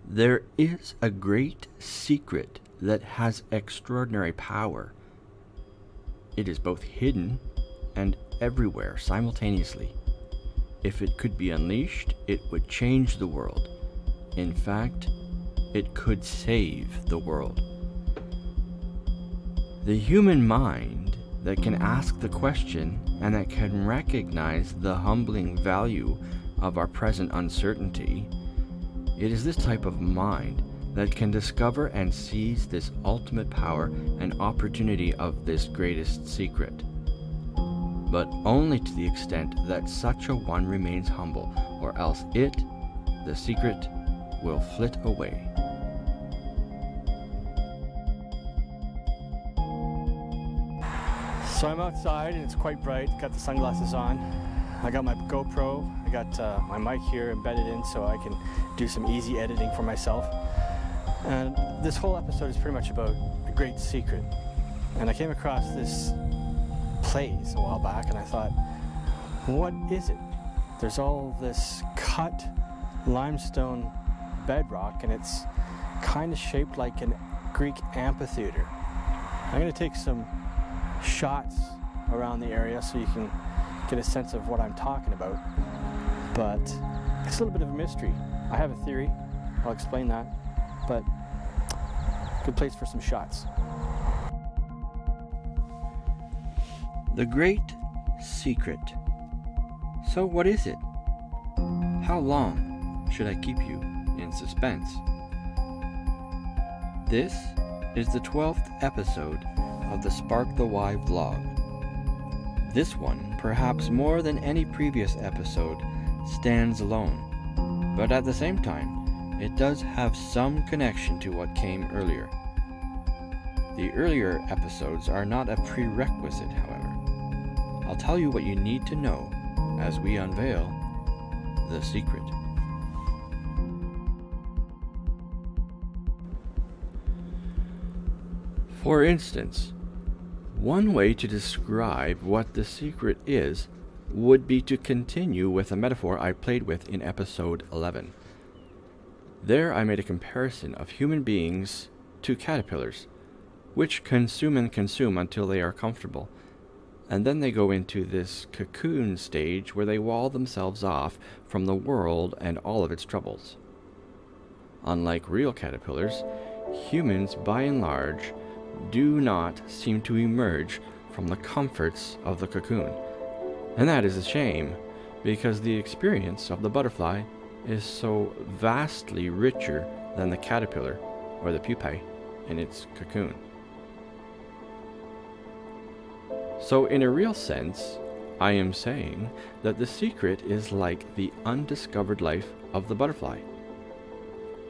There is a great secret that has extraordinary power. It is both hidden and everywhere simultaneously. If it could be unleashed, it would change the world. In fact, it could save the world. The human mind that can ask the question and that can recognize the humbling value of our present uncertainty, it is this type of mind that can discover and seize this ultimate power and opportunity of this greatest secret. But only to the extent that such a one remains humble, or else it, the secret, will flit away. So I'm outside and it's quite bright, got the sunglasses on. I got my GoPro, I got my mic here embedded in so I can do some easy editing for myself. And this whole episode is pretty much about a great secret. And I came across this place a while back and I thought, what is it? There's all this cut limestone bedrock and it's kind of shaped like a Greek amphitheater. I'm going to take some shots around the area so you can get a sense of what I'm talking about, but it's a little bit of a mystery. I have a theory, I'll explain that, but good place for some shots. The Great Secret. So what is it? How long should I keep you in suspense? This is the 12th episode of the Spark the Why vlog. This one, perhaps more than any previous episode, stands alone, but at the same time, it does have some connection to what came earlier. The earlier episodes are not a prerequisite, however. I'll tell you what you need to know as we unveil the secret. For instance, one way to describe what the secret is would be to continue with a metaphor I played with in episode 11. There I made a comparison of human beings to caterpillars, which consume and consume until they are comfortable, and then they go into this cocoon stage where they wall themselves off from the world and all of its troubles. Unlike real caterpillars, humans by and large do not seem to emerge from the comforts of the cocoon. And that is a shame, because the experience of the butterfly is so vastly richer than the caterpillar or the pupae in its cocoon. So in a real sense, I am saying that the secret is like the undiscovered life of the butterfly.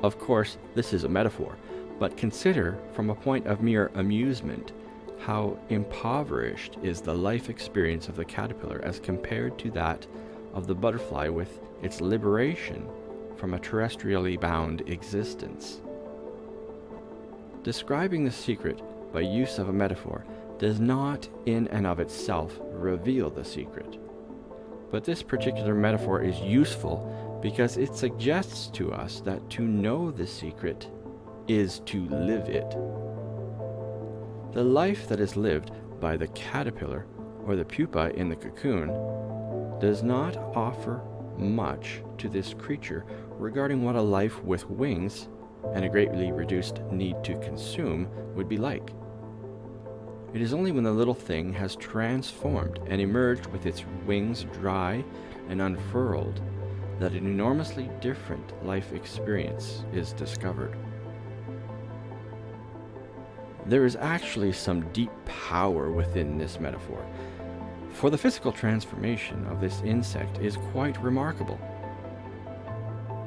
Of course, this is a metaphor, but consider from a point of mere amusement how impoverished is the life experience of the caterpillar as compared to that of the butterfly with its liberation from a terrestrially bound existence. Describing the secret by use of a metaphor does not in and of itself reveal the secret. But this particular metaphor is useful because it suggests to us that to know the secret is to live it. The life that is lived by the caterpillar or the pupa in the cocoon does not offer much to this creature regarding what a life with wings and a greatly reduced need to consume would be like. It is only when the little thing has transformed and emerged with its wings dry and unfurled that an enormously different life experience is discovered. There is actually some deep power within this metaphor, for the physical transformation of this insect is quite remarkable.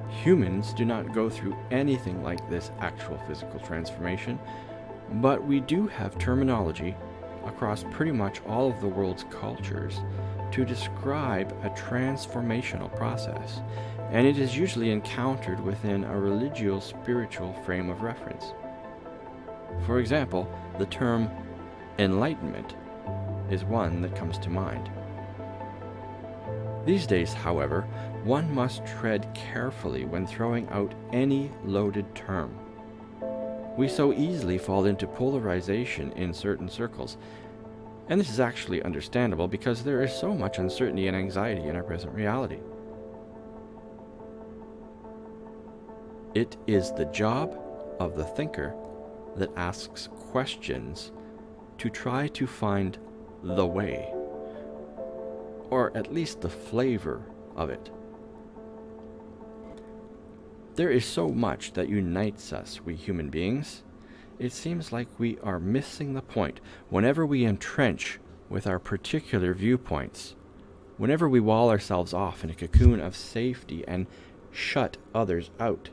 Humans do not go through anything like this actual physical transformation, but we do have terminology across pretty much all of the world's cultures to describe a transformational process, and it is usually encountered within a religio-spiritual frame of reference. For example, the term enlightenment is one that comes to mind. These days, however, one must tread carefully when throwing out any loaded term. We so easily fall into polarization in certain circles, and this is actually understandable because there is so much uncertainty and anxiety in our present reality. It is the job of the thinker that asks questions to try to find the way, or at least the flavor of it. There is so much that unites us, we human beings. It seems like we are missing the point whenever we entrench with our particular viewpoints, whenever we wall ourselves off in a cocoon of safety and shut others out.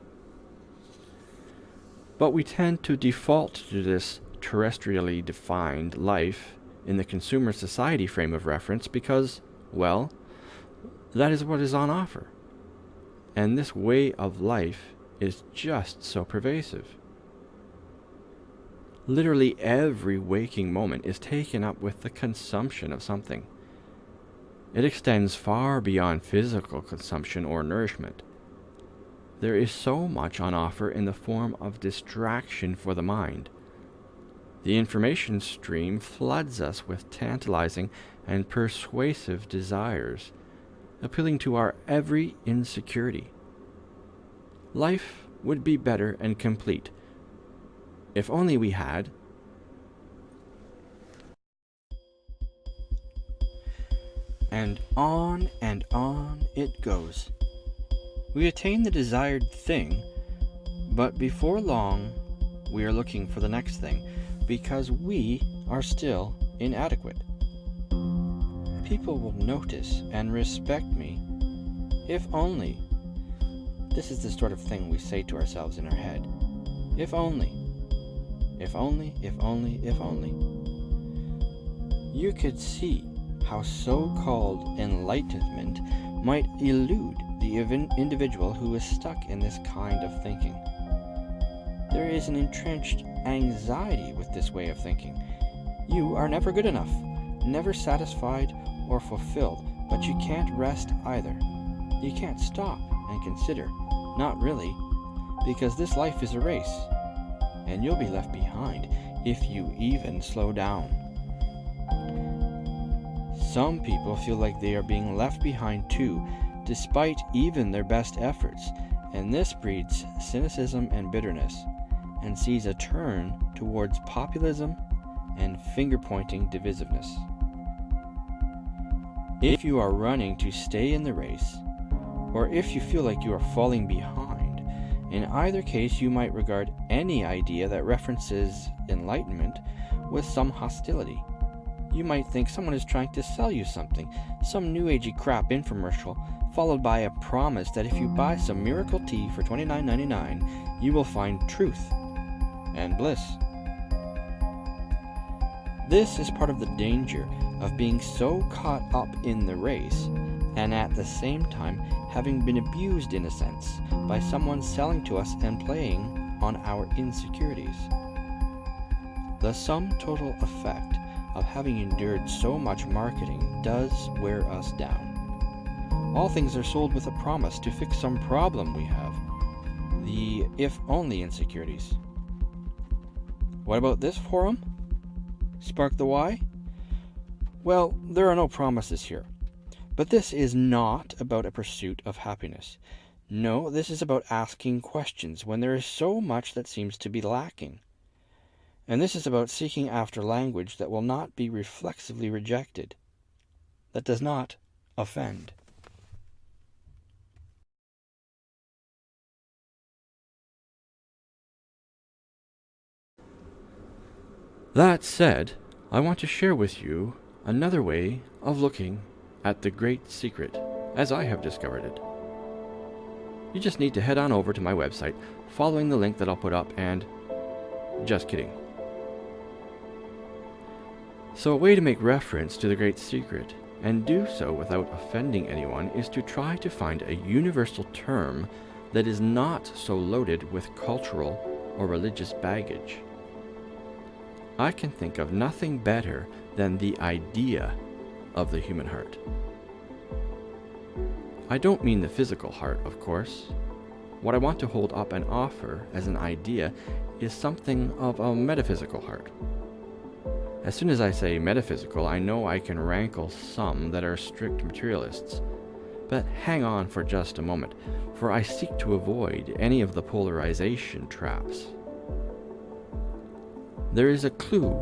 But we tend to default to this terrestrially defined life in the consumer society frame of reference because, well, that is what is on offer. And this way of life is just so pervasive. Literally every waking moment is taken up with the consumption of something. It extends far beyond physical consumption or nourishment. There is so much on offer in the form of distraction for the mind. The information stream floods us with tantalizing and persuasive desires, appealing to our every insecurity. Life would be better and complete if only we had and on it goes. We attain the desired thing, but before long we are looking for the next thing because we are still inadequate. People will notice and respect me if only. This is the sort of thing we say to ourselves in our head. If only. If only, if only, if only. You could see how so-called enlightenment might elude the individual who is stuck in this kind of thinking. There is an entrenched anxiety with this way of thinking. You are never good enough, never satisfied or fulfilled, but you can't rest either. You can't stop and consider. Not really, because this life is a race, and you'll be left behind if you even slow down. Some people feel like they are being left behind too, despite even their best efforts, and this breeds cynicism and bitterness, and sees a turn towards populism and finger-pointing divisiveness. If you are running to stay in the race, or if you feel like you are falling behind, in either case you might regard any idea that references enlightenment with some hostility. You might think someone is trying to sell you something, some new agey crap infomercial, followed by a promise that if you buy some miracle tea for $29.99, you will find truth and bliss. This is part of the danger of being so caught up in the race, and at the same time having been abused in a sense by someone selling to us and playing on our insecurities. The sum total effect of having endured so much marketing does wear us down. All things are sold with a promise to fix some problem we have, the if-only insecurities. What about this forum? Spark the why? Well, there are no promises here. But this is not about a pursuit of happiness. No, this is about asking questions when there is so much that seems to be lacking. And this is about seeking after language that will not be reflexively rejected, that does not offend. That said, I want to share with you another way of looking at the Great Secret, as I have discovered it. You just need to head on over to my website, following the link that I'll put up, and just kidding. So a way to make reference to the Great Secret, and do so without offending anyone, is to try to find a universal term that is not so loaded with cultural or religious baggage. I can think of nothing better than the idea of the human heart. I don't mean the physical heart, of course. What I want to hold up and offer as an idea is something of a metaphysical heart. As soon as I say metaphysical, I know I can rankle some that are strict materialists. But hang on for just a moment, for I seek to avoid any of the polarization traps. There is a clue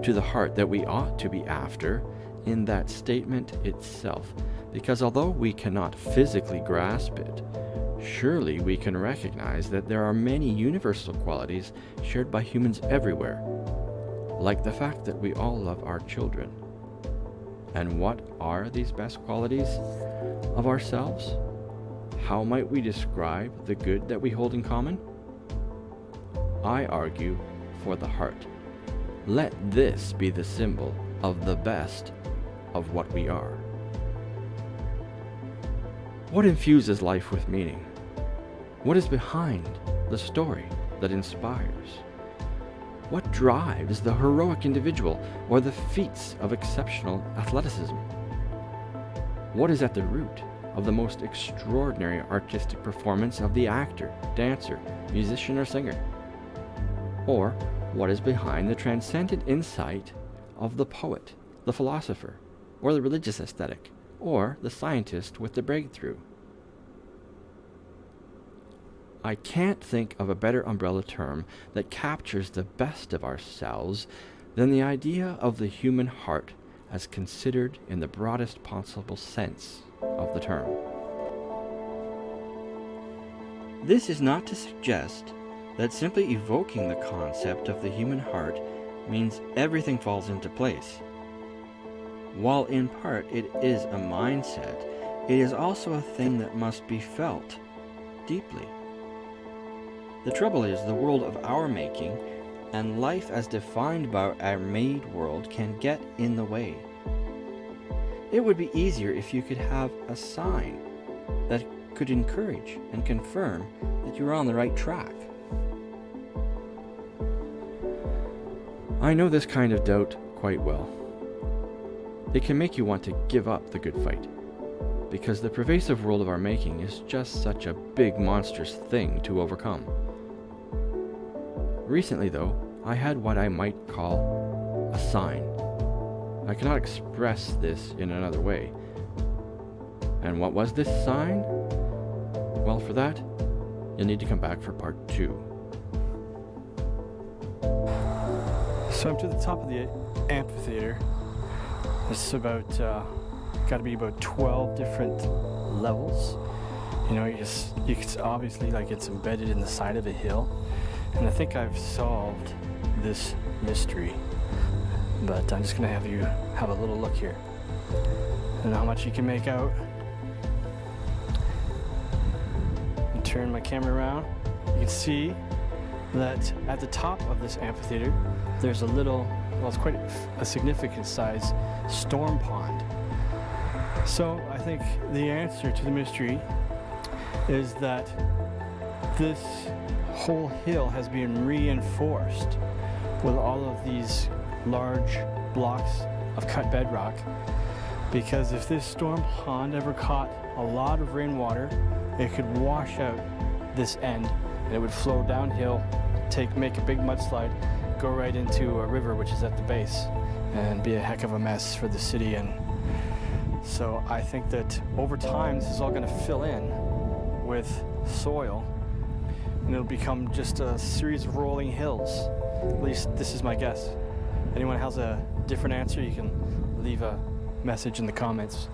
to the heart that we ought to be after in that statement itself, because although we cannot physically grasp it, surely we can recognize that there are many universal qualities shared by humans everywhere, like the fact that we all love our children. And what are these best qualities of ourselves? How might we describe the good that we hold in common? I argue for the heart. Let this be the symbol of the best of what we are. What infuses life with meaning? What is behind the story that inspires? What drives the heroic individual or the feats of exceptional athleticism? What is at the root of the most extraordinary artistic performance of the actor, dancer, musician, or singer? Or what is behind the transcendent insight of the poet, the philosopher, or the religious ascetic, or the scientist with the breakthrough? I can't think of a better umbrella term that captures the best of ourselves than the idea of the human heart as considered in the broadest possible sense of the term. This is not to suggest that simply evoking the concept of the human heart means everything falls into place. While in part it is a mindset, it is also a thing that must be felt deeply. The trouble is, the world of our making and life as defined by our made world can get in the way. It would be easier if you could have a sign that could encourage and confirm that you're on the right track. I know this kind of doubt quite well. It can make you want to give up the good fight, because the pervasive world of our making is just such a big, monstrous thing to overcome. Recently, though, I had what I might call a sign. I cannot express this in another way. And what was this sign? Well, for that, you'll need to come back for part 2. So I'm to the top of the amphitheater. It's about, got to be about 12 different levels. You know, you can obviously, like, it's embedded in the side of a hill. And I think I've solved this mystery, but I'm just going to have you have a little look here. I don't know how much you can make out. And turn my camera around. You can see that at the top of this amphitheater, there's a little, well, it's quite a significant size storm pond. So I think the answer to the mystery is that this whole hill has been reinforced with all of these large blocks of cut bedrock, because if this storm pond ever caught a lot of rainwater, it could wash out this end and it would flow downhill, make a big mudslide, go right into a river which is at the base, and be a heck of a mess for the city. And so I think that over time this is all going to fill in with soil, and it'll become just a series of rolling hills. At least this is my guess. Anyone has a different answer, you can leave a message in the comments.